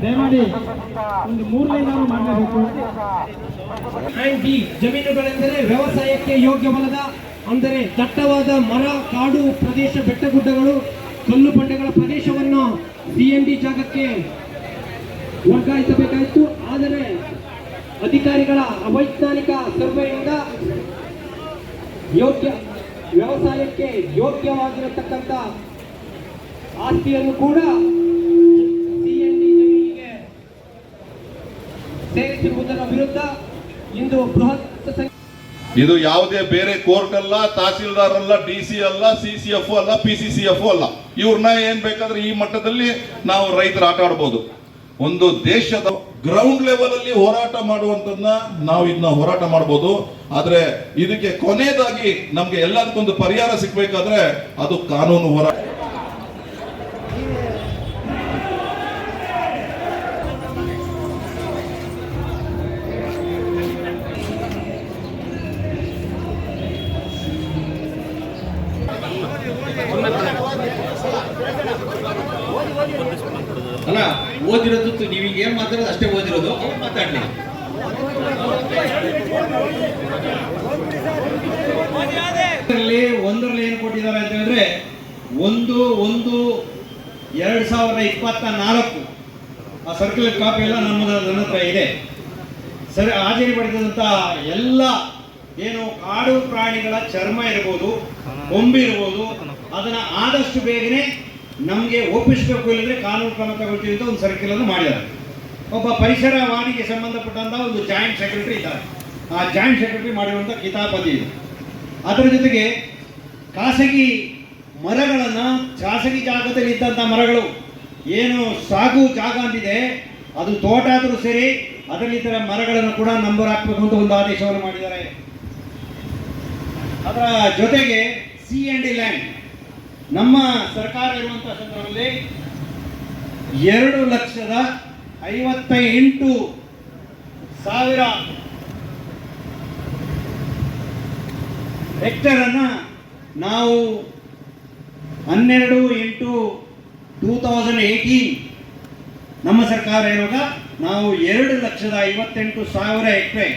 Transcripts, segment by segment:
ದಯಮಾಡಿ ಒಂದು 3 ಲೈನ್ ಮಾಡಬೇಕು. ಜಮೀನುಗಳೆಂದರೆ ವ್ಯವಸಾಯಕ್ಕೆ ಯೋಗ್ಯವಲ್ಲದ, ಅಂದರೆ ದಟ್ಟವಾದ ಮರ, ಕಾಡು ಪ್ರದೇಶ, ಬೆಟ್ಟಗುಡ್ಡಗಳು, ಕಲ್ಲು ಬಂಡೆಗಳ ಪ್ರದೇಶವನ್ನು CND ಜಾಗಕ್ಕೆ ವರ್ಗಾಯಿಸಬೇಕಾಯಿತು. ಆದರೆ ಅಧಿಕಾರಿಗಳ ಅವೈಜ್ಞಾನಿಕ ಸರ್ವೆಯಿಂದ ವ್ಯವಸಾಯಕ್ಕೆ ಯೋಗ್ಯವಾಗಿರತಕ್ಕಂಥ ಆಸ್ತಿಯನ್ನು ಕೂಡ CND ಜಮೀನಿಗೆ ಸೇರಿಸಿರುವುದರ ವಿರುದ್ಧ ಇಂದು ಬೃಹತ್ ಇದು ಯಾವುದೇ ಬೇರೆ ಕೋರ್ಟ್ ಅಲ್ಲ, ತಹಸೀಲ್ದಾರ್ ಅಲ್ಲ, DC ಅಲ್ಲ, CCF ಅಲ್ಲ, PCCF ಅಲ್ಲ. ಇವ್ರನ್ನ ಏನ್ ಬೇಕಾದ್ರೆ ಈ ಮಟ್ಟದಲ್ಲಿ ನಾವು ರೈತರು ಆಟ ಆಡ್ಬೋದು. ಒಂದು ದೇಶದ ಗ್ರೌಂಡ್ ಲೆವೆಲ್ ಅಲ್ಲಿ ಹೋರಾಟ ಮಾಡುವಂತದನ್ನ ನಾವು ಇದನ್ನ ಹೋರಾಟ ಮಾಡಬಹುದು. ಆದ್ರೆ ಇದಕ್ಕೆ ಕೊನೆಯದಾಗಿ ನಮ್ಗೆ ಎಲ್ಲದಕ್ಕೊಂದು ಪರಿಹಾರ ಸಿಗ್ಬೇಕಾದ್ರೆ ಅದು ಕಾನೂನು ಹೋರಾಟ. ಅಲ್ಲ, ಓದಿರೋದು ನೀವೀಗ ಏನ್ ಮಾತಾಡೋದು ಅಷ್ಟೇ ಓದಿರೋದು, ಅವ್ರು ಮಾತಾಡ್ಲಿ. ಒಂದರಲ್ಲಿ ಏನು ಕೊಟ್ಟಿದ್ದಾರೆ ಅಂತ ಹೇಳಿದ್ರೆ 1/1/2024 ಆ ಸರ್ಕ್ಯುಲರ್ ಕಾಪಿ ಎಲ್ಲ ನನ್ನ ಹತ್ರ ಇದೆ. ಸರಿ, ಹಾಜರಿ ಪಡೆದಂತ ಎಲ್ಲ ಏನು ಕಾಡು ಪ್ರಾಣಿಗಳ ಚರ್ಮ ಇರ್ಬೋದು, ಕೊಂಬು ಇರ್ಬೋದು, ಅದನ್ನ ಆದಷ್ಟು ಬೇಗನೆ ನಮಗೆ ಒಪ್ಪಿಸಬೇಕು, ಇಲ್ಲದ್ರೆ ಕಾನೂನು ಕ್ರಮ ತಗೊಳ್ತೀವಿ ಅಂತ ಒಂದು ಸರ್ಕ್ಯುಲರ್ ಮಾಡಿದ್ದಾರೆ. ಒಬ್ಬ ಪರಿಸರವಾದಿಗೆ ಸಂಬಂಧಪಟ್ಟಂತ ಒಂದು ಜಾಯಿಂಟ್ ಸೆಕ್ರೆಟರಿ ಇದ್ದಾರೆ. ಆ ಜಾಯಿಂಟ್ ಸೆಕ್ರೆಟರಿ ಮಾಡಿರುವಂಥ ಕಿತಾಪತಿ ಇದೆ. ಅದರ ಜೊತೆಗೆ ಖಾಸಗಿ ಮರಗಳನ್ನು, ಖಾಸಗಿ ಜಾಗದಲ್ಲಿ ಇದ್ದಂಥ ಮರಗಳು ಏನು ಸಾಗು ಜಾಗ ಅಂತಿದೆ, ಅದು ತೋಟ ಆದರೂ ಸರಿ, ಅದರಲ್ಲಿ ಇತರ ಮರಗಳನ್ನು ಕೂಡ ನಂಬರ್ ಹಾಕಬೇಕು ಅಂತ ಒಂದು ಆದೇಶವನ್ನು ಮಾಡಿದ್ದಾರೆ. ಅದರ ಜೊತೆಗೆ CND ಲ್ಯಾಂಡ್ ನಮ್ಮ ಸರ್ಕಾರ ಇರುವಂತಹ ಸಂದರ್ಭದಲ್ಲಿ 2,58,000 ಹೆಕ್ಟೇರ್ ಅನ್ನ ನಾವು 12/8/2018 ನಮ್ಮ ಸರ್ಕಾರ ಇರುವಾಗ ನಾವು 2,58,000 ಹೆಕ್ಟೇರ್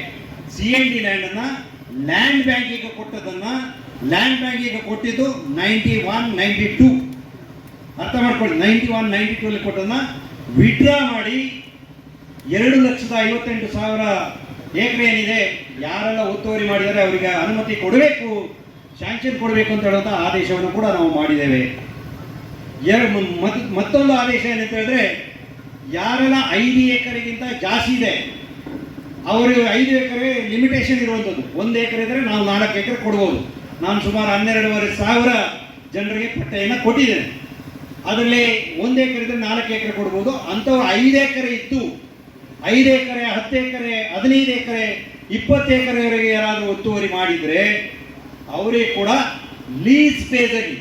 CND ಲ್ಯಾಂಡ್ ಅನ್ನ ಲ್ಯಾಂಡ್ ಬ್ಯಾಂಕಿಗೆ ಕೊಟ್ಟದನ್ನ, ಲ್ಯಾಂಡ್ ಬ್ಯಾಂಕಿಗೆ ಕೊಟ್ಟಿದ್ದು 91-92, ಅರ್ಥ ಮಾಡ್ಕೊಳ್ಳಿ, 91-92 ಕೊಟ್ಟದನ್ನ ವಿಡ್ರಾ ಮಾಡಿ 2,58,000 ಎಕರೆ ಏನಿದೆ ಯಾರೆಲ್ಲ ಒತ್ತುವರಿ ಮಾಡಿದರೆ ಅವರಿಗೆ ಅನುಮತಿ ಕೊಡಬೇಕು, ಶಾಂಕ್ಷನ್ ಕೊಡಬೇಕು ಅಂತ ಹೇಳುವಂಥ ಆದೇಶವನ್ನು ಕೂಡ ನಾವು ಮಾಡಿದ್ದೇವೆ. ಮತ್ತೊಂದು ಆದೇಶ ಏನಂತ ಹೇಳಿದ್ರೆ, ಯಾರೆಲ್ಲ 5 ಎಕರೆಗಿಂತ ಜಾಸ್ತಿ ಇದೆ ಅವರಿಗೆ 5 ಎಕರೆ ಲಿಮಿಟೇಷನ್ ಇರುವಂಥದ್ದು. 1 ಎಕರೆ ಇದ್ರೆ ನಾವು 4 ಎಕರೆ ಕೊಡ್ಬೋದು. ನಾನು ಸುಮಾರು 12,500 ಜನರಿಗೆ ಪಟ್ಟೆಯನ್ನು ಕೊಟ್ಟಿದ್ದೇನೆ. ಅದರಲ್ಲಿ 1 ಎಕರೆ ಇದ್ರೆ 4 ಎಕರೆ ಕೊಡ್ಬೋದು. ಅಂಥವ್ರು 5 ಎಕರೆ ಇತ್ತು, 5 ಎಕರೆ, 10 ಎಕರೆ, 15 ಎಕರೆ, 20 ಎಕರೆವರೆಗೆ ಯಾರಾದರೂ ಒತ್ತುವರಿ ಮಾಡಿದರೆ ಅವರಿಗೆ ಕೂಡ ಲೀಸ್ ಬೇಸಲ್ಲಿ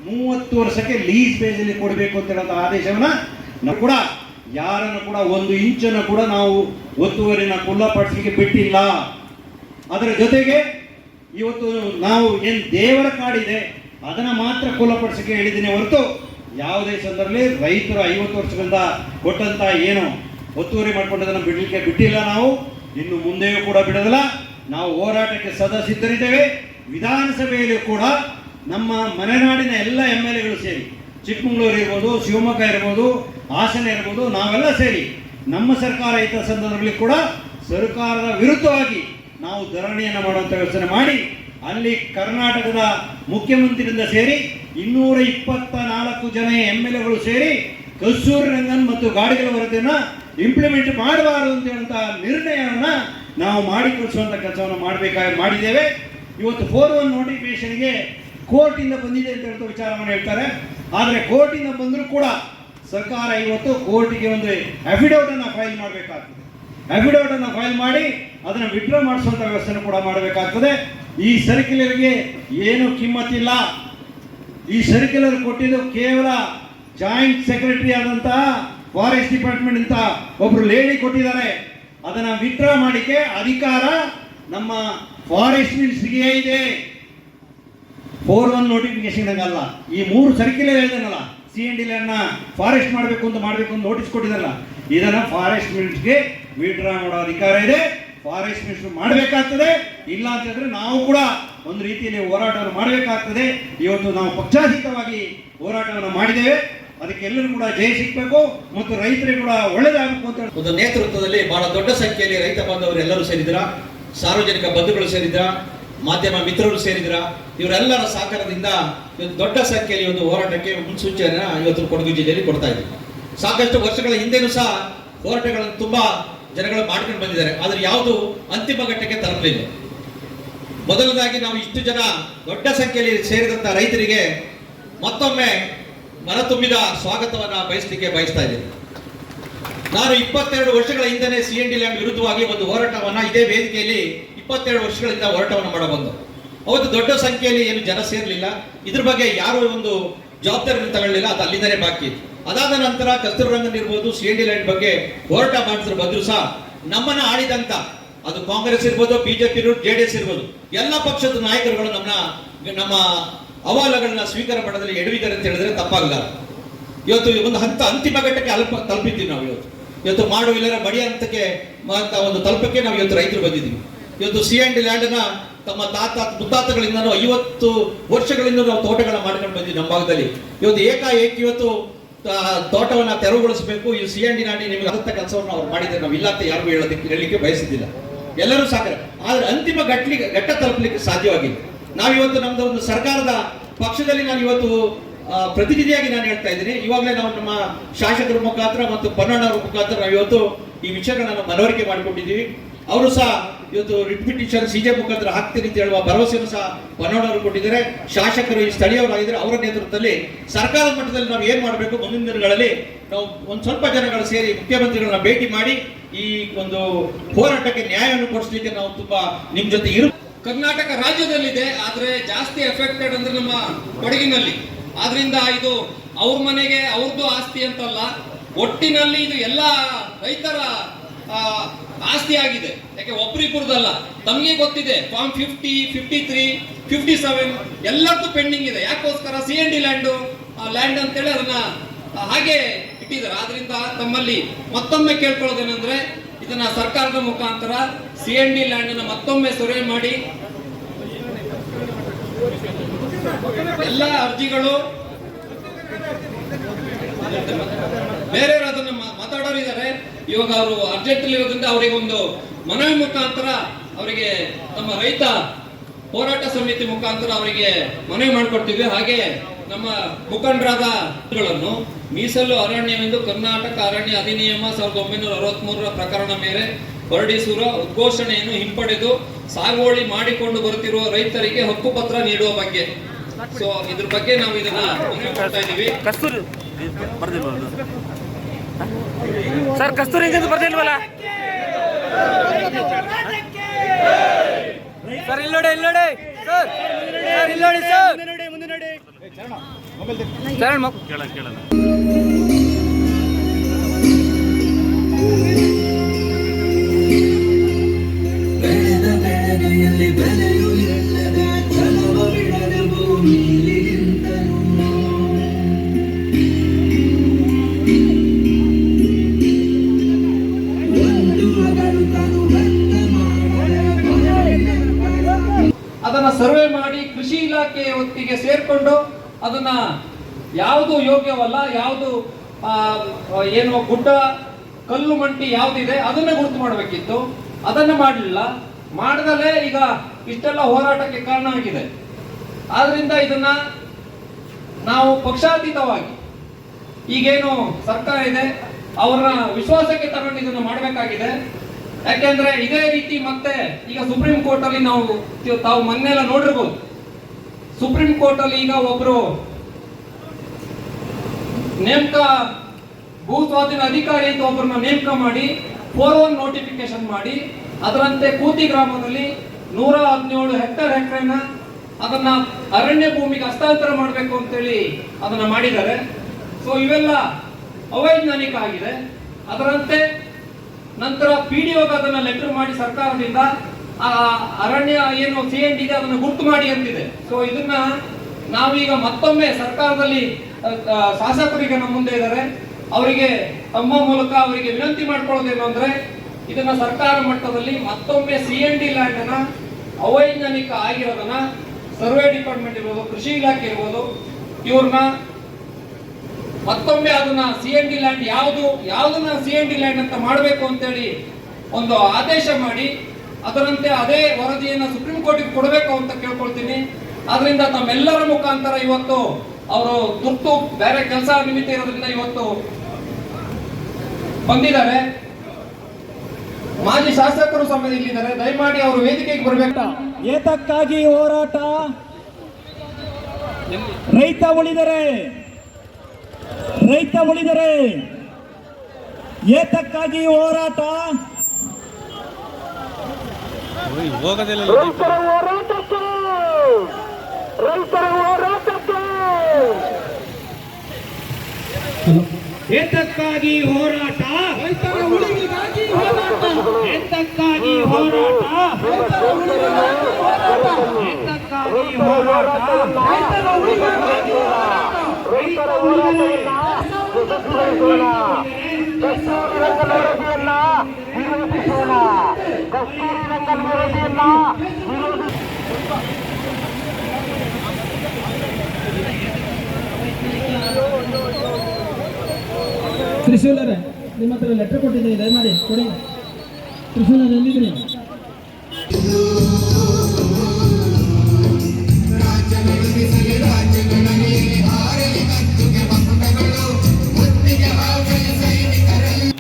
30 ವರ್ಷಕ್ಕೆ ಲೀಸ್ ಬೇಸಲ್ಲಿ ಕೊಡಬೇಕು ಅಂತ ಹೇಳುವಂಥ ಆದೇಶವನ್ನು ನಾವು ಕೂಡ ಯಾರನ್ನು ಕೂಡ 1 ಇಂಚನ್ನು ಕೂಡ ನಾವು ಒತ್ತುವರಿನ ಖುಲ್ಲಾಪಡಿಸಲಿಕ್ಕೆ ಬಿಟ್ಟಿಲ್ಲ. ಅದರ ಜೊತೆಗೆ ಇವತ್ತು ನಾವು ಏನು ದೇವರ ಕಾಡಿದೆ ಅದನ್ನು ಮಾತ್ರ ಖುಲ್ಲಾಪಡಿಸಲಿಕ್ಕೆ ಹೇಳಿದ್ದೀನಿ ಹೊರತು ಯಾವುದೇ ಸಂದರ್ಭದಲ್ಲಿ ರೈತರು 50 ವರ್ಷಗಳಿಂದ ಕೊಟ್ಟಂತ ಏನು ಒತ್ತುವರಿ ಮಾಡ್ಕೊಂಡದನ್ನು ಬಿಡಲಿಕ್ಕೆ ಬಿಟ್ಟಿಲ್ಲ. ನಾವು ಇನ್ನು ಮುಂದೆಯೂ ಕೂಡ ಬಿಡೋದಿಲ್ಲ. ನಾವು ಹೋರಾಟಕ್ಕೆ ಸದಾ ಸಿದ್ಧರಿದ್ದೇವೆ. ವಿಧಾನಸಭೆಯಲ್ಲಿ ಕೂಡ ನಮ್ಮ ಮಲೆನಾಡಿನ ಎಲ್ಲ MLAಗಳು ಸೇರಿ, ಚಿಕ್ಕಮಗಳೂರು ಇರ್ಬೋದು, ಶಿವಮೊಗ್ಗ ಇರ್ಬೋದು, ಹಾಸನ ಇರ್ಬೋದು, ನಾವೆಲ್ಲ ಸೇರಿ ನಮ್ಮ ಸರ್ಕಾರ ಇದ್ದ ಸಂದರ್ಭದಲ್ಲಿ ಕೂಡ ಸರ್ಕಾರದ ವಿರುದ್ಧವಾಗಿ ನಾವು ಧರಣಿಯನ್ನು ಮಾಡುವಂಥ ವ್ಯವಸ್ಥೆ ಮಾಡಿ ಅಲ್ಲಿ ಕರ್ನಾಟಕದ ಮುಖ್ಯಮಂತ್ರಿಯಿಂದ ಸೇರಿ 224 ಜನ MLAಗಳು ಸೇರಿ ಕಸ್ತೂರಿ ರಂಗನ್ ಮತ್ತು ಗಾಡಿಗಳ ವರದಿಯನ್ನು ಇಂಪ್ಲಿಮೆಂಟ್ ಮಾಡಬಾರದು ಅಂತ ಹೇಳುವಂಥ ನಿರ್ಣಯವನ್ನು ನಾವು ಮಾಡಿ ಕಳಿಸುವಂಥ ಕೆಲಸವನ್ನು ಮಾಡಿದ್ದೇವೆ. ಇವತ್ತು 4-1 ನೋಟಿಫಿಕೇಶನ್ಗೆ ಕೋರ್ಟಿಂದ ಬಂದಿದೆ ಅಂತ ಹೇಳ್ತಾ ವಿಚಾರವನ್ನು ಹೇಳ್ತಾರೆ. ಆದರೆ ಕೋರ್ಟಿಂದ ಬಂದರೂ ಕೂಡ ಸರ್ಕಾರ ಇವತ್ತು ಕೋರ್ಟಿಗೆ ಒಂದು ಅಫಿಡವಿಟನ್ನು ಫೈಲ್ ಮಾಡಬೇಕಾಗ್ತದೆ. ಅಫಿಡವಿಟನ್ನು ಫೈಲ್ ಮಾಡಿ ಅದನ್ನು ವಿಡ್ರಾ ಮಾಡಿಸುವಂಥ ವ್ಯವಸ್ಥೆಯನ್ನು ಕೂಡ ಮಾಡಬೇಕಾಗ್ತದೆ. ಈ ಸರ್ಕ್ಯುಲರ್ಗೆ ಏನು ಕಿಮ್ಮತ್ತಿಲ್ಲ. ಈ ಸರ್ಕ್ಯುಲರ್ ಕೊಟ್ಟಿದ್ದು ಕೇವಲ ಜಾಯಿಂಟ್ ಸೆಕ್ರೆಟರಿ ಆದಂತಹ ಫಾರೆಸ್ಟ್ ಡಿಪಾರ್ಟ್ಮೆಂಟ್ ಅಂತ ಒಬ್ರು ಲೇಡಿ ಕೊಟ್ಟಿದ್ದಾರೆ. ಅದನ್ನು ವಿಡ್ರಾ ಮಾಡಿಕೆ ಅಧಿಕಾರ ನಮ್ಮ ಫಾರೆಸ್ಟ್ ಮಿನಿಸ್ಟ್ರಿಗೆ ಇದೆ. 4-1 ನೋಟಿಫಿಕೇಶನ್ ಅಲ್ಲ, ಈ 3 ಸರ್ಕ್ಯುಲರ್ ಹೇಳಿದನಲ್ಲ, CND ಲ್ಯಾಂಡ್ನ ಫಾರೆಸ್ಟ್ ಮಾಡಬೇಕು ಅಂತ ನೋಟಿಸ್ ಕೊಟ್ಟಿದ್ದಲ್ಲ, ಇದನ್ನ ಫಾರೆಸ್ಟ್ ಮಿನಿಸ್ಟ್ರಿಗೆ ವಿಡ್ರಾ ಮಾಡೋ ಅಧಿಕಾರ ಇದೆ. ಫಾರೆಸ್ಟ್ ಮಿನಿಸ್ಟರ್ ಮಾಡಬೇಕಾಗ್ತದೆ. ಇಲ್ಲ ಅಂತ ಹೇಳಿದ್ರೆ ನಾವು ಕೂಡ ಒಂದು ರೀತಿಯಲ್ಲಿ ಹೋರಾಟವನ್ನು ಮಾಡಬೇಕಾಗ್ತದೆ. ಇವತ್ತು ನಾವು ಪಕ್ಷಾತೀತವಾಗಿ ಹೋರಾಟವನ್ನು ಮಾಡಿದ್ದೇವೆ. ಅದಕ್ಕೆ ಎಲ್ಲರೂ ಕೂಡ ಜಯ ಸಿಗಬೇಕು ಮತ್ತು ರೈತರಿಗೆ ಕೂಡ ಒಳ್ಳೆಯದಾಗಬೇಕು ಅಂತ ಒಂದು ನೇತೃತ್ವದಲ್ಲಿ ಬಹಳ ದೊಡ್ಡ ಸಂಖ್ಯೆಯಲ್ಲಿ ರೈತ ಬಾಂಧವರು ಎಲ್ಲರೂ ಸೇರಿದ್ರ, ಸಾರ್ವಜನಿಕ ಬಂಧುಗಳು ಸೇರಿದ್ರ, ಮಾಧ್ಯಮ ಮಿತ್ರರು ಸೇರಿದ್ರ, ಇವರೆಲ್ಲರ ಸಹಕಾರದಿಂದ ದೊಡ್ಡ ಸಂಖ್ಯೆಯಲ್ಲಿ ಒಂದು ಹೋರಾಟಕ್ಕೆ ಮುನ್ಸೂಚನೆಯನ್ನು ಇವತ್ತು ಕೊಡಗು ಜಿಲ್ಲೆಯಲ್ಲಿ ಕೊಡ್ತಾ ಇದ್ದೀವಿ. ಸಾಕಷ್ಟು ವರ್ಷಗಳ ಹಿಂದೆನೂ ಸಹ ಹೋರಾಟಗಳನ್ನು ತುಂಬಾ ಜನಗಳು ಮಾಡ್ಕೊಂಡು ಬಂದಿದ್ದಾರೆ, ಆದ್ರೆ ಯಾವುದು ಅಂತಿಮ ಘಟ್ಟಕ್ಕೆ ತಲುಪಲಿಲ್ಲ. ಮೊದಲದಾಗಿ ನಾವು ಇಷ್ಟು ಜನ ದೊಡ್ಡ ಸಂಖ್ಯೆಯಲ್ಲಿ ಸೇರಿದಂತ ರೈತರಿಗೆ ಮತ್ತೊಮ್ಮೆ ಮನ ತುಂಬಿದ ಸ್ವಾಗತವನ್ನ ಬಯಸ್ತಾ ಇದ್ದೀನಿ. ನಾನು 22 ವರ್ಷಗಳ ಹಿಂದೆ CND ಲ್ಯಾಂಡ್ ವಿರುದ್ಧವಾಗಿ ಒಂದು ಹೋರಾಟವನ್ನ ಇದೇ ವೇದಿಕೆಯಲ್ಲಿ 22 ವರ್ಷಗಳಿಂದ ಹೋರಾಟವನ್ನು ಮಾಡಬಂದು, ಅವತ್ತು ದೊಡ್ಡ ಸಂಖ್ಯೆಯಲ್ಲಿ ಏನು ಜನ ಸೇರಲಿಲ್ಲ. ಇದ್ರ ಬಗ್ಗೆ ಯಾರು ಒಂದು ಜವಾಬ್ದಾರಿಯನ್ನು ತಗೊಳ್ಳಿಲ್ಲ, ಅದು ಅಲ್ಲಿಂದಲೇ ಬಾಕಿ. ಅದಾದ ನಂತರ ಕಸ್ತೂರಿರಂಗನ್ ಇರ್ಬೋದು, CND ಲ್ಯಾಂಡ್ ಬಗ್ಗೆ ಹೋರಾಟ ಮಾಡಿದ್ರ ಬಂದ್ರು ಸಹ ನಮ್ಮನ್ನ ಆಳಿದಂತ, ಅದು ಕಾಂಗ್ರೆಸ್ ಇರ್ಬೋದು, ಬಿಜೆಪಿ ಇರ್ಬೋದು, JDS ಇರ್ಬೋದು, ಎಲ್ಲ ಪಕ್ಷದ ನಾಯಕರುಗಳು ನಮ್ಮ ಅಹವಾಲುಗಳನ್ನ ಸ್ವೀಕಾರ ಮಾಡೋದ್ರಲ್ಲಿ ಎಡವಿದ್ದಾರೆ ಅಂತ ಹೇಳಿದ್ರೆ ತಪ್ಪಾಗಲ್ಲ. ಇವತ್ತು ಒಂದು ಅಂತಿಮ ಘಟ್ಟಕ್ಕೆ ತಲುಪಿದ್ದೀವಿ ನಾವು. ಇವತ್ತು ಮಾಡುವಿಲ್ಲರ ಬಡಿ ಹಂತಕ್ಕೆ ಒಂದು ತಲುಪಕ್ಕೆ ನಾವು ಇವತ್ತು ರೈತರು ಬಂದಿದ್ದೀವಿ. ಇವತ್ತು CND ಲ್ಯಾಂಡ್ನ ತಮ್ಮ ಮುತ್ತಾತಗಳಿಂದ 50 ವರ್ಷಗಳಿಂದ ನಾವು ತೋಟಗಳನ್ನ ಮಾಡ್ಕೊಂಡು ಬಂದಿದ್ದೀವಿ ನಮ್ಮ ಭಾಗದಲ್ಲಿ. ಇವತ್ತು ಏಕಾಏಕಿ ಇವತ್ತು ತೋಟವನ್ನ ತೆರವುಗೊಳಿಸಬೇಕು, ಈ CND ಲ್ಯಾಂಡ್ ನಿಮಗೆ ಅಗತ್ಯ ಕೆಲಸವನ್ನು ಅವ್ರು ಮಾಡಿದ್ರೆ ನಾವು ಇಲ್ಲ ಅಂತ ಯಾರಿಗೂ ಹೇಳಲಿಕ್ಕೆ ಬಯಸಿದ್ದಿಲ್ಲ. ಎಲ್ಲರೂ ಸಾಕರ, ಆದ್ರೆ ಅಂತಿಮ ಘಟ್ಟ ತಲುಪಲಿಕ್ಕೆ ಸಾಧ್ಯವಾಗಿಲ್ಲ. ನಾವಿವತ್ತು ನಮ್ದು ಒಂದು ಸರ್ಕಾರದ ಪಕ್ಷದಲ್ಲಿ ನಾನು ಇವತ್ತು ಪ್ರತಿನಿಧಿಯಾಗಿ ನಾನು ಹೇಳ್ತಾ ಇದ್ದೀನಿ. ಇವಾಗಲೇ ನಾವು ನಮ್ಮ ಶಾಸಕರ ಮುಖಾಂತರ ಮತ್ತು ಪನ್ನಣ್ಣವರ ಮುಖಾಂತರ ನಾವು ಇವತ್ತು ಈ ವಿಷಯಗಳನ್ನು ಮನವರಿಕೆ ಮಾಡಿಕೊಂಡಿದ್ದೀವಿ. ಅವರು ಸಹ ಇವತ್ತು ರಿಟ್ ಪಿಟಿಷನ್ CJ ಮುಖಾಂತರ ಹಾಕ್ತೀನಿ ಅಂತ ಹೇಳುವ ಭರವಸೆಯನ್ನು ಸಹ ಪನ್ನಣ್ಣವರು ಕೊಟ್ಟಿದ್ದಾರೆ. ಶಾಸಕರು ಈ ಸ್ಥಳೀಯರಾಗಿದ್ದಾರೆ, ಅವರ ನೇತೃತ್ವದಲ್ಲಿ ಸರ್ಕಾರದ ಮಟ್ಟದಲ್ಲಿ ನಾವು ಏನ್ ಮಾಡಬೇಕು, ಮುಂದಿನ ದಿನಗಳಲ್ಲಿ ನಾವು ಒಂದು ಸ್ವಲ್ಪ ಜನಗಳು ಸೇರಿ ಮುಖ್ಯಮಂತ್ರಿಗಳನ್ನ ಭೇಟಿ ಮಾಡಿ ಈ ಒಂದು ಹೋರಾಟಕ್ಕೆ ನ್ಯಾಯವನ್ನು ಕೊಡಿಸಲಿಕ್ಕೆ ನಾವು ತುಂಬಾ ನಿಮ್ ಜೊತೆ ಕರ್ನಾಟಕ ರಾಜ್ಯದಲ್ಲಿದೆ, ಆದ್ರೆ ಜಾಸ್ತಿ ಎಫೆಕ್ಟೆಡ್ ಅಂದ್ರೆ ನಮ್ಮ ಕೊಡಗಿನಲ್ಲಿ. ಆದ್ರಿಂದ ಇದು ಅವ್ರ ಮನೆಗೆ ಅವ್ರದ್ದು ಆಸ್ತಿ ಅಂತಲ್ಲ, ಒಟ್ಟಿನಲ್ಲಿ ಇದು ಎಲ್ಲ ರೈತರ ಆಸ್ತಿ ಆಗಿದೆ. ಯಾಕೆ ಒಬ್ರಿಬ್ಬರದಲ್ಲ, ತಮಗೆ ಗೊತ್ತಿದೆ. ಫಾರ್ಮ್ 50, 53, 57 ಎಲ್ಲರದ್ದು ಪೆಂಡಿಂಗ್ ಇದೆ. ಯಾಕೋಸ್ಕರ CND ಲ್ಯಾಂಡ್ ಅಂತೇಳಿ ಅದನ್ನ ಹಾಗೆ ಇಟ್ಟಿದ್ದಾರೆ. ಆದ್ರಿಂದ ತಮ್ಮಲ್ಲಿ ಮತ್ತೊಮ್ಮೆ ಕೇಳ್ಕೊಳ್ಳೋದೇನೆಂದ್ರೆ, ಇದನ್ನ ಸರ್ಕಾರದ ಮುಖಾಂತರ CND ಲ್ಯಾಂಡ್ ಅನ್ನ ಮತ್ತೊಮ್ಮೆ ಸರ್ವೆ ಮಾಡಿ ಎಲ್ಲ ಅರ್ಜಿಗಳು ಬೇರೆ ಅದನ್ನ ಮಾತಾಡೋರು ಇದ್ದಾರೆ. ಇವಾಗ ಅವರು ಅರ್ಜೆಂಟ್ ಇರೋದ್ರಿಂದ ಅವರಿಗೆ ಒಂದು ಮನವಿ ಮುಖಾಂತರ ಅವರಿಗೆ ನಮ್ಮ ರೈತ ಹೋರಾಟ ಸಮಿತಿ ಮುಖಾಂತರ ಅವರಿಗೆ ಮನವಿ ಮಾಡಿಕೊಡ್ತೀವಿ. ಹಾಗೆ ನಮ್ಮ ಮುಖಂಡರಾದ ಮೀಸಲು ಅರಣ್ಯವೆಂದು ಕರ್ನಾಟಕ ಅರಣ್ಯ ಅಧಿನಿಯಮ 1963 ಪ್ರಕರಣ ಮೇಲೆ ಹೊರಡಿಸಿರುವ ಉದ್ಘೋಷಣೆಯನ್ನು ಹಿಂಪಡೆದು ಸಾಗುವಳಿ ಮಾಡಿಕೊಂಡು ಬರುತ್ತಿರುವ ರೈತರಿಗೆ ಹಕ್ಕುಪತ್ರ ನೀಡುವ ಬಗ್ಗೆ. ಸೊ ಇದ್ರ ಬಗ್ಗೆ ನಾವು ಇದನ್ನ ಮಾಡ್ತಾ ಇದೀವಿ. ಸರ್ ಕಸ್ತೂರಿ ಬರ್ದಿಲ್ವಲ್ಲ ಸರ್? ಇಲ್ಲೋಡಿ ಸರ್, ಇಲ್ಲೋಡಿ ಸರ್, ಮುಂದೆ ನೋಡಿ ಚರಣ್ ಕೇಳ ಅದನ್ನ ಸರ್ವೆ ಮಾಡಿ ಕೃಷಿ ಇಲಾಖೆ ಒತ್ತಿಗೆ ಸೇರ್ಕೊಂಡು ಅದನ್ನ ಯಾವುದು ಯೋಗ್ಯವಲ್ಲ, ಯಾವುದು ಏನು ಗುಡ್ಡ ಕಲ್ಲು ಮಂಟಿ ಯಾವ್ದಿದೆ ಅದನ್ನ ಗುರುತು ಮಾಡಬೇಕಿತ್ತು. ಅದನ್ನ ಮಾಡಲಿಲ್ಲ. ಮಾಡದಲ್ಲೇ ಈಗ ಇಷ್ಟೆಲ್ಲ ಹೋರಾಟಕ್ಕೆ ಕಾರಣ ಆಗಿದೆ. ಆದ್ರಿಂದ ಇದನ್ನ ನಾವು ಪಕ್ಷಾತೀತವಾಗಿ ಈಗೇನು ಸರ್ಕಾರ ಇದೆ ಅವರ ವಿಶ್ವಾಸಕ್ಕೆ ತಗೊಂಡು ಇದನ್ನು ಮಾಡಬೇಕಾಗಿದೆ. ಯಾಕೆಂದ್ರೆ ಇದೇ ರೀತಿ ಮತ್ತೆ ಈಗ ಸುಪ್ರೀಂ ಕೋರ್ಟ್ ಅಲ್ಲಿ ತಾವು ಮೊನ್ನೆಲ್ಲ ನೋಡಿರ್ಬೋದು. ಸುಪ್ರೀಂ ಕೋರ್ಟ್ ಅಲ್ಲಿ ಈಗ ಒಬ್ರು ನೇಮಕ ಭೂ ಸ್ವಾಧೀನ ಅಧಿಕಾರಿ ಅಂತ ಒಬ್ಬರನ್ನ ನೇಮಕ ಮಾಡಿ 4-1 ನೋಟಿಫಿಕೇಶನ್ ಮಾಡಿ ಅದರಂತೆ ಕೂತಿ ಗ್ರಾಮದಲ್ಲಿ 117 ಹೆಕ್ಟೇರ್ನ ಅದನ್ನ ಅರಣ್ಯ ಭೂಮಿಗೆ ಹಸ್ತಾಂತರ ಮಾಡಬೇಕು ಅಂತೇಳಿ ಅದನ್ನ ಮಾಡಿದ್ದಾರೆ. ಸೊ ಇವೆಲ್ಲ ಅವೈಜ್ಞಾನಿಕ ಆಗಿದೆ. ಅದರಂತೆ ನಂತರ PDOಗೆ ಅದನ್ನ ಲೆಟರ್ ಮಾಡಿ ಸರ್ಕಾರದಿಂದ ಅರಣ್ಯ ಏನು CND ಇದೆ ಅದನ್ನ ಗುರ್ತು ಮಾಡಿ ಅಂತಿದೆ. ಸೊ ಇದನ್ನ ನಾವೀಗ ಮತ್ತೊಮ್ಮೆ ಸರ್ಕಾರದಲ್ಲಿ ಶಾಸಕರಿಗೆ ನಮ್ಮ ಮುಂದೆ ಇದ್ದಾರೆ. ಅವರಿಗೆ ತಮ್ಮ ಮೂಲಕ ಅವರಿಗೆ ವಿನಂತಿ ಮಾಡ್ಕೊಳ್ಳೋದೇನು ಅಂದ್ರೆ, ಇದನ್ನ ಸರ್ಕಾರ ಮಟ್ಟದಲ್ಲಿ ಮತ್ತೊಮ್ಮೆ CND ಲ್ಯಾಂಡ್ ಅನ್ನ ಅವೈಜ್ಞಾನಿಕ ಆಗಿರೋದನ್ನ ಸರ್ವೆ ಡಿಪಾರ್ಟ್ಮೆಂಟ್ ಇರ್ಬೋದು, ಕೃಷಿ ಇಲಾಖೆ ಇರ್ಬೋದು, ಇವ್ರನ್ನ ಮತ್ತೊಮ್ಮೆ ಅದನ್ನ CND ಲ್ಯಾಂಡ್ ಯಾವ್ದನ್ನ CND ಲ್ಯಾಂಡ್ ಅಂತ ಮಾಡಬೇಕು ಅಂತೇಳಿ ಒಂದು ಆದೇಶ ಮಾಡಿ ಅದರಂತೆ ಅದೇ ವರದಿಯನ್ನ ಸುಪ್ರೀಂ ಕೋರ್ಟಿಗೆ ಕೊಡಬೇಕು ಅಂತ ಕೇಳ್ಕೊಳ್ತೀನಿ. ಆದ್ರಿಂದ ತಮ್ಮೆಲ್ಲರ ಮುಖಾಂತರ ಇವತ್ತು ಅವರು ತುರ್ತು ಬೇರೆ ಕೆಲಸ ನಿಮಿತ್ತ ಇರೋದ್ರಿಂದ ಇವತ್ತು ಬಂದಿದ್ದಾರೆ. ಮಾಜಿ ಶಾಸಕರು ಸಮೇತ ಇಲ್ಲಿದ್ದಾರೆ. ದಯಮಾಡಿ ಅವರು ವೇದಿಕೆಗೆ ಬರಬೇಕು. ಏತಕ್ಕಾಗಿ ಹೋರಾಟ? ರೈತ ಉಳಿದರೆ ಏತಕ್ಕಾಗಿ ಹೋರಾಟ? ರೈತರ ಹೋರಾಟಕ್ಕೆ ಏತಕ್ಕಾಗಿ ಹೋರಾಟ? ರೈತರ ಉಳಿವಿಗಾಗಿ ಹೋರಾಟ. ಏತಕ್ಕಾಗಿ ಹೋರಾಟ? ರೈತರ ಉಳಿವಿಗಾಗಿ ಹೋರಾಟ. ಏತಕ್ಕಾಗಿ ಹೋರಾಟ? ರೈತರ ಉಳಿವಿಗಾಗಿ ಹೋರಾಟ. ರೈತರ ಉಳಿವಿಗಾಗಿ ತ್ರಿಶೂಲರೇ, ನಿಮ್ಮ ಹತ್ರ ಲೆಟರ್ ಕೊಟ್ಟಿದ್ದೀನಿ, ದಯಮಾಡಿ ಕೊಡಿ. ತ್ರಿಶೂಲರ್ ಎಲ್ಲಿದ್ರಿ?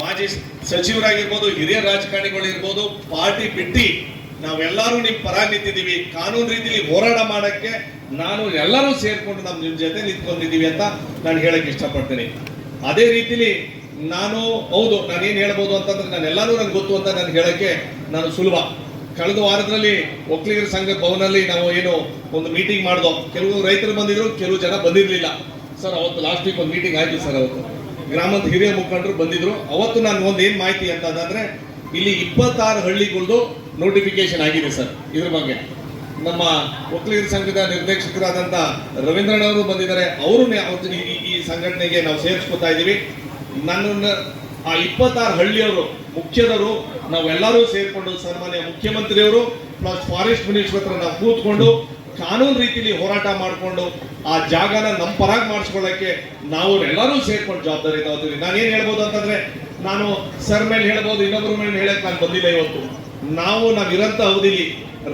ಮಾಜಿ ಸಚಿವರಾಗಿರ್ಬೋದು, ಹಿರಿಯ ರಾಜಕಾರಣಿಗಳಿರ್ಬೋದು, ಪಾರ್ಟಿ ಬಿಟ್ಟು ನಾವೆಲ್ಲರೂ ನಿಮ್ ಪರ ನಿಂತಿದ್ದೀವಿ. ಕಾನೂನು ರೀತಿಯಲ್ಲಿ ಹೋರಾಟ ಮಾಡಕ್ಕೆ ನಾನು ಎಲ್ಲರೂ ಸೇರ್ಕೊಂಡು ನಿಮ್ ಜೊತೆ ನಿಂತ್ಕೊಂಡಿದ್ದೀವಿ ಅಂತ ನಾನು ಹೇಳಕ್ ಇಷ್ಟಪಡ್ತೀನಿ. ಅದೇ ರೀತಿಲಿ ನಾನು ನಾನೇನ್ ಹೇಳ್ಬೋದು ಅಂತಂದ್ರೆ, ನಾನೆಲ್ಲಾನು ನನ್ಗೆ ಗೊತ್ತು ಅಂತ ನಾನು ಹೇಳಕ್ಕೆ ನಾನು ಸುಲಭ. ಕಳೆದ ವಾರದಲ್ಲಿ ಒಕ್ಕಲಿಗರ ಸಂಘ ಭವನಲ್ಲಿ ನಾವು ಏನು ಒಂದು ಮೀಟಿಂಗ್ ಮಾಡ್ದೋ. ಕೆಲವು ರೈತರು ಬಂದಿದ್ರು, ಕೆಲವು ಜನ ಬಂದಿರ್ಲಿಲ್ಲ ಸರ್. ಅವತ್ತು ಲಾಸ್ಟ್ ವೀಕ್ ಒಂದು ಮೀಟಿಂಗ್ ಆಯ್ತು ಸರ್. ಅವತ್ತು ಗ್ರಾಮದ ಹಿರಿಯ ಮುಖಂಡರು ಬಂದಿದ್ರು. ಅವತ್ತು ನಾನು ಏನ್ ಮಾಹಿತಿ ಅಂತಂದ್ರೆ, ಇಲ್ಲಿ 26 ಹಳ್ಳಿಗಳದ್ದು ನೋಟಿಫಿಕೇಶನ್ ಆಗಿದೆ ಸರ್. ಇದ್ರ ಬಗ್ಗೆ ನಮ್ಮ ಒಕ್ಕಲಿಗರ ಸಂಘದ ನಿರ್ದೇಶಕರಾದಂತ ರವೀಂದ್ರಣ್ಣವರು ಬಂದಿದ್ದಾರೆ. ಅವರು ಈ ಸಂಘಟನೆಗೆ ನಾವು ಸೇರಿಸ್ಕೊತಾ ಇದ್ದೀವಿ. ನನ್ನನ್ನು ಆ 26 ಹಳ್ಳಿಯವರು ಮುಖ್ಯದವರು ನಾವೆಲ್ಲರೂ ಸೇರ್ಕೊಂಡು ಸನ್ಮಾನ್ಯ ಮುಖ್ಯಮಂತ್ರಿಯವರು ಪ್ಲಸ್ ಫಾರೆಸ್ಟ್ ಮಿನಿಸ್ಟರ್ ಹತ್ರ ನಾವು ಕೂತ್ಕೊಂಡು ಕಾನೂನು ರೀತಿಯಲ್ಲಿ ಹೋರಾಟ ಮಾಡಿಕೊಂಡು ಆ ಜಾಗನ ನಮ್ಮ ಪರಾಗಿ ಮಾಡಿಸ್ಕೊಳ್ಳೋಕ್ಕೆ ನಾವು ಎಲ್ಲರೂ ಸೇರ್ಕೊಂಡು ಜವಾಬ್ದಾರಿ ತಗೋತೀವಿ. ನಾನೇನ್ ಹೇಳ್ಬೋದು ಅಂತಂದ್ರೆ, ನಾನು ಸರ್ ಮೇಲೆ ಹೇಳ್ಬೋದು, ಇನ್ನೊಬ್ಬರ ಮೇಲೆ ಹೇಳಕ್ ನಾನು ಬಂದಿಲ್ಲ. ಇವತ್ತು ನಾವು ಇರಂತ ಅವಧಿಲಿ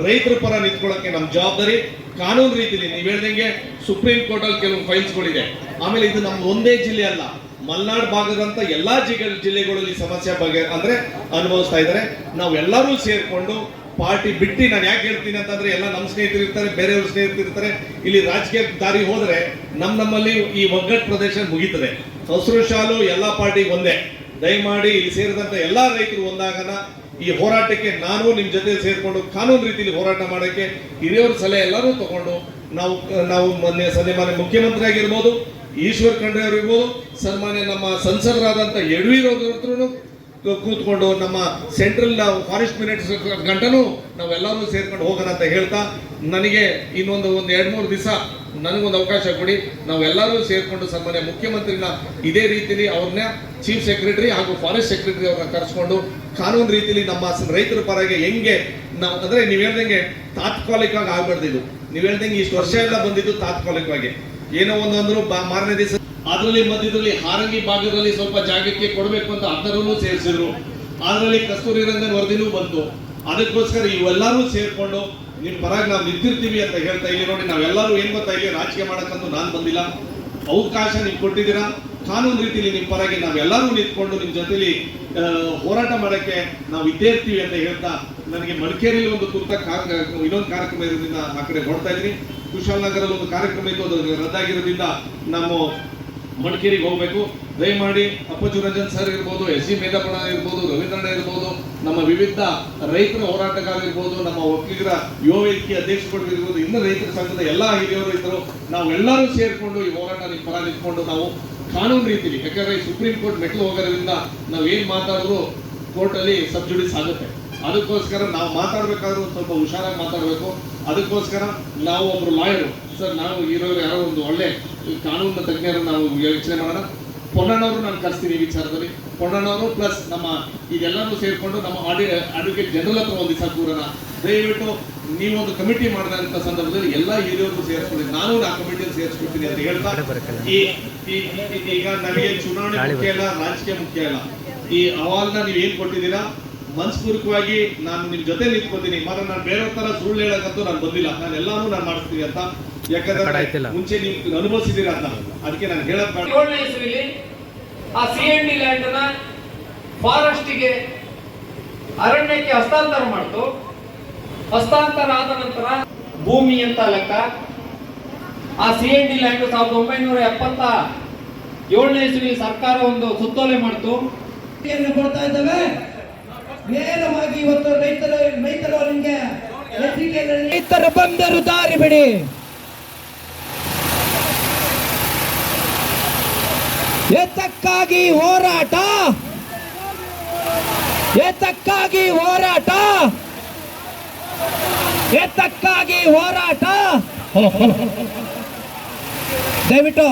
ರೈತರ ಪರ ನಿಂತ್ಕೊಳ್ಳೋಕೆ ನಮ್ಮ ಜವಾಬ್ದಾರಿ. ಕಾನೂನು ರೀತಿಯಲ್ಲಿ ನೀವು ಹೇಳ್ದಂಗೆ ಸುಪ್ರೀಂ ಕೋರ್ಟ್ ಅಲ್ಲಿ ಕೆಲವು ಫೈಲ್ಸ್ಗಳಿದೆ. ಆಮೇಲೆ ಇದು ನಮ್ಮ ಒಂದೇ ಜಿಲ್ಲೆ ಅಲ್ಲ, ಮಲೆನಾಡು ಭಾಗದಂತ ಎಲ್ಲಾ ಜಿಲ್ಲೆಗಳಲ್ಲಿ ಸಮಸ್ಯೆ ಬಗ್ಗೆ ಅಂದ್ರೆ ಅನುಭವಿಸ್ತಾ ಇದ್ದಾರೆ. ನಾವೆಲ್ಲರೂ ಸೇರ್ಕೊಂಡು ಪಾರ್ಟಿ ಬಿಟ್ಟು, ನಾನು ಯಾಕೆ ಹೇಳ್ತೀನಿ ಅಂತಂದ್ರೆ, ಎಲ್ಲ ನಮ್ಮ ಸ್ನೇಹಿತರು ಇರ್ತಾರೆ, ಬೇರೆಯವ್ರ ಸ್ನೇಹಿತರು ಇರ್ತಾರೆ. ಇಲ್ಲಿ ರಾಜಕೀಯ ದಾರಿ ಹೋದ್ರೆ ನಮ್ಮಲ್ಲಿ ಈ ಒಗ್ಗಟ್ಟು ಪ್ರದೇಶ ಮುಗೀತದೆ. ಹಸಿರು ಶಾಲು ಎಲ್ಲಾ ಪಾರ್ಟಿಗೆ ಒಂದೇ. ದಯಮಾಡಿ ಇಲ್ಲಿ ಸೇರಿದಂತ ಎಲ್ಲಾ ರೈತರು ಒಂದಾಗನ ಈ ಹೋರಾಟಕ್ಕೆ ನಾನು ನಿಮ್ ಜೊತೆ ಸೇರ್ಕೊಂಡು ಕಾನೂನು ರೀತಿಯಲ್ಲಿ ಹೋರಾಟ ಮಾಡೋಕ್ಕೆ ಹಿರಿಯವ್ರ ಸಲಹೆ ಎಲ್ಲರೂ ತಗೊಂಡು ನಾವು ಸನ್ಮಾನ್ಯ ಮುಖ್ಯಮಂತ್ರಿ ಆಗಿರ್ಬೋದು, ಈಶ್ವರ್ ಖಂಡ್ರೆ ಅವರು ಇರ್ಬೋದು, ಸನ್ಮಾನ್ಯ ನಮ್ಮ ಸಂಸದರಾದಂತ ಯಡಿಯೂರಪ್ಪ ಕೂತ್ಕೊಂಡು ನಮ್ಮ ಸೆಂಟ್ರಲ್ ಫಾರೆಸ್ಟ್ ಮಿನಿಸ್ಟರ್ ಗಂಟನೂ ನಾವೆಲ್ಲರೂ ಸೇರ್ಕೊಂಡು ಹೋಗೋಣ ಅಂತ ಹೇಳ್ತಾ, ನನಗೆ ಇನ್ನೊಂದು 2-3 ದಿವಸ ನನಗೊಂದು ಅವಕಾಶ ಕೊಡಿ. ನಾವೆಲ್ಲರೂ ಸೇರ್ಕೊಂಡು ಸನ್ಮಾನ್ಯ ಮುಖ್ಯಮಂತ್ರಿನ ಇದೇ ರೀತಿಯಲ್ಲಿ ಅವ್ರನ್ನ ಚೀಫ್ ಸೆಕ್ರೆಟರಿ ಹಾಗೂ ಫಾರೆಸ್ಟ್ ಸೆಕ್ರೆಟರಿ ಅವ್ರನ್ನ ಕರೆಸ್ಕೊಂಡು ಕಾನೂನು ರೀತಿಯಲ್ಲಿ ನಮ್ಮ ರೈತರ ಪರಗೆ ಹೆಂಗೆ ನಾವು ಅಂದ್ರೆ, ನೀವು ಹೇಳ್ದಂಗೆ ತಾತ್ಕಾಲಿಕವಾಗಿ ಆಗ್ಬಾರ್ದು. ಇದು ನೀವು ಹೇಳ್ದಂಗೆ ಇಷ್ಟು ವರ್ಷ ಎಲ್ಲ ಬಂದಿದ್ದು ತಾತ್ಕಾಲಿಕವಾಗಿ, ಏನೋ ಒಂದೊಂದ್ರು ಮಾರನೇ ದಿವಸ ಅದರಲ್ಲಿ ಮಧ್ಯದಲ್ಲಿ ಹಾರಂಗಿ ಭಾಗದಲ್ಲಿ ಸ್ವಲ್ಪ ಜಾಗಕ್ಕೆ ಕೊಡಬೇಕು ಅಂತ ಅದರಲ್ಲೂ ಸೇರಿಸಿದ್ರು. ಅದರಲ್ಲಿ ಕಸ್ತೂರಿ ರಂಗನ್ ವರದಿನೂ ಬಂತು. ಅದಕ್ಕೋಸ್ಕರ ಇವೆಲ್ಲರೂ ಸೇರ್ಕೊಂಡು ನಿಮ್ ಪರಾಗಿ ನಾವು ನಿಂತಿರ್ತೀವಿ ಅಂತ ಹೇಳ್ತಾ, ಇಲ್ಲಿ ನೋಡಿ ನಾವೆಲ್ಲರೂ ಏನ್ ಗೊತ್ತಾ, ಇಲ್ಲಿ ರಾಜಕೀಯ ಮಾಡಕ್ಕಂತೂ ನಾನು ಬಂದಿಲ್ಲ. ಅವಕಾಶ ನೀವು ಕೊಟ್ಟಿದ್ದೀರಾ. ಕಾನೂನು ರೀತಿಯಲ್ಲಿ ನಿಮ್ಮ ಪರವಾಗಿ ನಾವೆಲ್ಲರೂ ನಿಂತ್ಕೊಂಡು ನಿಮ್ಮ ಜೊತೆಲಿ ಹೋರಾಟ ಮಾಡಕ್ಕೆ ನಾವು ಇದ್ದೇ ಇರ್ತೀವಿ ಅಂತ ಹೇಳ್ತಾ, ನನಗೆ ಮಡಿಕೇರಿಯಲ್ಲಿ ಒಂದು ಇನ್ನೊಂದು ಕಾರ್ಯಕ್ರಮ ಇರೋದ್ರಿಂದ ಆ ಕಡೆ ಹೊಡ್ತಾ ಇದ್ದೀನಿ. ಕುಶಾಲನಗರಲ್ಲಿ ಒಂದು ಕಾರ್ಯಕ್ರಮ ಇತ್ತು, ಅದು ರದ್ದಾಗಿರೋದ್ರಿಂದ ನಾವು ಮಡಿಕೇರಿಗೆ ಹೋಗ್ಬೇಕು. ದಯಮಾಡಿ ಅಪ್ಪಚ್ಚು ರಂಜನ್ ಸರ್ ಇರ್ಬೋದು, SC ಮೇಧಪಣ ಇರ್ಬೋದು, ರವೀಂದ್ರಣ್ಣ ಇರ್ಬೋದು, ನಮ್ಮ ವಿವಿಧ ರೈತರ ಹೋರಾಟಗಾರರಿರ್ಬೋದು, ನಮ್ಮ ಒಕ್ಕಲಿಗರ ಯುವ ವೇದಿಕೆ ಅಧ್ಯಕ್ಷರು ಇರ್ಬೋದು, ಇನ್ನು ರೈತರ ಸಂಘದ ಎಲ್ಲ ಹಿರಿಯವರು ಇದ್ದರು. ನಾವೆಲ್ಲರೂ ಸೇರ್ಕೊಂಡು ಈ ಹೋರಾಟ ನಿಮ್ಮ ಪರ ನಿಂತ್ಕೊಂಡು ನಾವು ಕಾನೂನು ರೀತಿಯಲ್ಲಿ, ಯಾಕಂದ್ರೆ ಸುಪ್ರೀಂ ಕೋರ್ಟ್ ಮೆಟ್ಲು ಹೋಗೋದ್ರಿಂದ ನಾವು ಏನ್ ಮಾತಾಡಿದ್ರು ಕೋರ್ಟ್ ಅಲ್ಲಿ ಸಬ್ಜುಡಿಸ್ ಆಗುತ್ತೆ. ಅದಕ್ಕೋಸ್ಕರ ನಾವು ಮಾತಾಡ್ಬೇಕಾದ್ರೂ ಒಂದು ಸ್ವಲ್ಪ ಹುಷಾರಾಗಿ ಮಾತಾಡಬೇಕು. ಅದಕ್ಕೋಸ್ಕರ ನಾವು ಒಬ್ರು ಲಾಯರು ಸರ್, ನಾವು ಇರೋರು ಯಾರೋ ಒಂದು ಒಳ್ಳೆ ಕಾನೂನಿನ ತಜ್ಞರು ನಾವು ಯೋಚನೆ ಮಾಡೋಣ. ಪೊನ್ನಣ್ಣವರು ನಾನು ಕರೆಸ್ತೀನಿ ಈ ವಿಚಾರದಲ್ಲಿ. ಪೊನ್ನಣ್ಣವರು ಪ್ಲಸ್ ನಮ್ಮ ಇದೆಲ್ಲನೂ ಸೇರಿಕೊಂಡು ನಮ್ಮ ಅಡ್ವೊಕೇಟ್ ಜನರಲ್ ಹತ್ರ ಒಂದು ದಿವಸ ಕೂರೋಣ. ದಯವಿಟ್ಟು ನೀವೊಂದು ಕಮಿಟಿ ಮಾಡಿದಂಥ ಸಂದರ್ಭದಲ್ಲಿ ಎಲ್ಲ ಹಿರಿಯರು ಸೇರಿಸ್ಕೊಳ್ಳಿ. ನಾನು ಆ ಕಮಿಟಿಯಲ್ಲಿ ಸೇರಿಸ್ಕೊಳ್ತೀನಿ ಅಂತ ಹೇಳ್ತಾ, ಈಗ ನಮಗೆ ಚುನಾವಣೆ ಮುಖ್ಯ ಇಲ್ಲ, ರಾಜಕೀಯ ಮುಖ್ಯ ಇಲ್ಲ. ಈ ಅಹವಾಲ್ನ ನೀವೇನ್ ಕೊಟ್ಟಿದ್ದೀರಾ ಮನಸ್ಪೂರ್ವಕವಾಗಿ ನಾನು ನಿಮ್ ಜೊತೆ ನಿಂತ್ಕೊತೀನಿ. ಮಾತ್ರ ನಾನು ಬೇರೆಯವ್ರ ತರ ಸುಳ್ಳು ಹೇಳಕ್ಕಂತೂ ನಾನು ಬಂದಿಲ್ಲ. ನಾನು ಎಲ್ಲಾನು ನಾನು ಮಾಡಿಸ್ತೀನಿ ಅಂತ, ಯಾಕಂದ್ರೆ ಮುಂಚೆ ನೀವು ಅನುಭವಿಸಿದೀರ ಅಂತ. ಅದಕ್ಕೆ ನಾನು ಹೇಳಕ್ 7ನೇ ಇಸವಿಲಿ ಆ CND ಲ್ಯಾಂಡ್ ನ ಫಾರೆಸ್ಟ್ಗೆ ಅರಣ್ಯಕ್ಕೆ ಹಸ್ತಾಂತರ ಮಾಡ್ತು. ಹಸ್ತಾಂತರ ಆದ ನಂತರ ಭೂಮಿ ಅಂತ ಲೆಕ್ಕ ಆ CND ಲ್ಯಾಂಡ್ 1977ನೇ ಇಸವಿಲಿ ಸರ್ಕಾರ ಒಂದು ಸುತ್ತೋಲೆ ಮಾಡ್ತು. ಕೊಡ್ತಾ ಇದ್ದಾವೆ. ನೇರವಾಗಿ ಇವತ್ತು ರೈತರು ನಿಮಗೆ ರೈತರ ಬಂದರು ದಾರಿ ಬಿಡಿ. ಏತಕ್ಕಾಗಿ ಹೋರಾಟ, ಏತಕ್ಕಾಗಿ ಹೋರಾಟ, ಏತಕ್ಕಾಗಿ ಹೋರಾಟ. ದಯವಿಟ್ಟು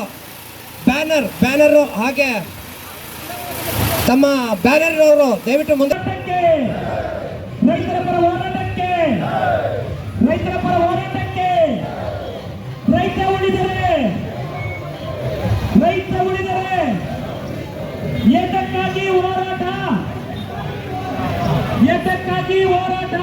ಬ್ಯಾನರ್ ಹಾಗೆ ತಮ್ಮ ಬ್ಯಾನರ್ ಅವರು ದಯವಿಟ್ಟು ಮುಂದೆ. ರೈತರ ಪರ ಹೋರಾಟಕ್ಕೆ, ರೈತರ ಪರ ಹೋರಾಟಕ್ಕೆ, ರೈತ ಉಳಿದರೆ, ರೈತ ಉಳಿದರೆ ಏತಕ್ಕಾಗಿ ಹೋರಾಟ, ಏತಕ್ಕಾಗಿ ಹೋರಾಟ.